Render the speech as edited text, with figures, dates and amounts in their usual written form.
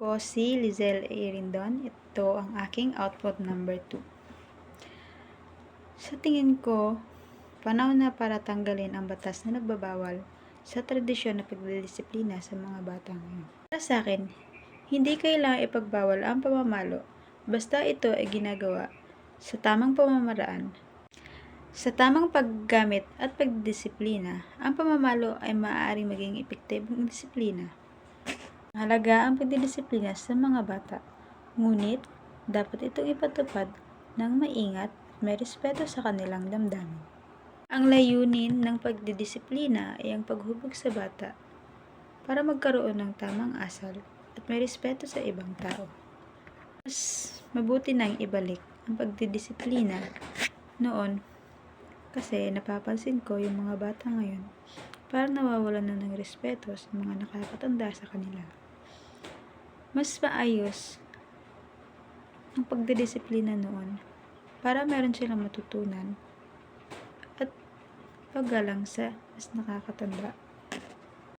Ako si Lizelle Irindon. Ito ang aking output number 2. Sa tingin ko, panahon na para tanggalin ang batas na nagbabawal sa tradisyon na pagdidisiplina sa mga bata ngayon. Para sa akin, hindi kailangang ipagbawal ang pamamalo basta ito ay ginagawa sa tamang pamamaraan. Sa tamang paggamit at pagdidisiplina, ang pamamalo ay maaaring maging epektibong disiplina. Mahalaga ang pagdidisiplina sa mga bata, ngunit dapat itong ipatupad ng maingat at may respeto sa kanilang damdamin. Ang layunin ng pagdidisiplina ay ang paghubog sa bata para magkaroon ng tamang asal at may respeto sa ibang tao. Mas mabuti nang ibalik ang pagdidisiplina noon kasi napapansin ko yung mga bata ngayon parang nawawalan na ng respeto sa mga nakakatanda sa kanila. Mas maayos ang pagdidisiplina noon para meron silang matutunan at paggalang sa mas nakakatanda.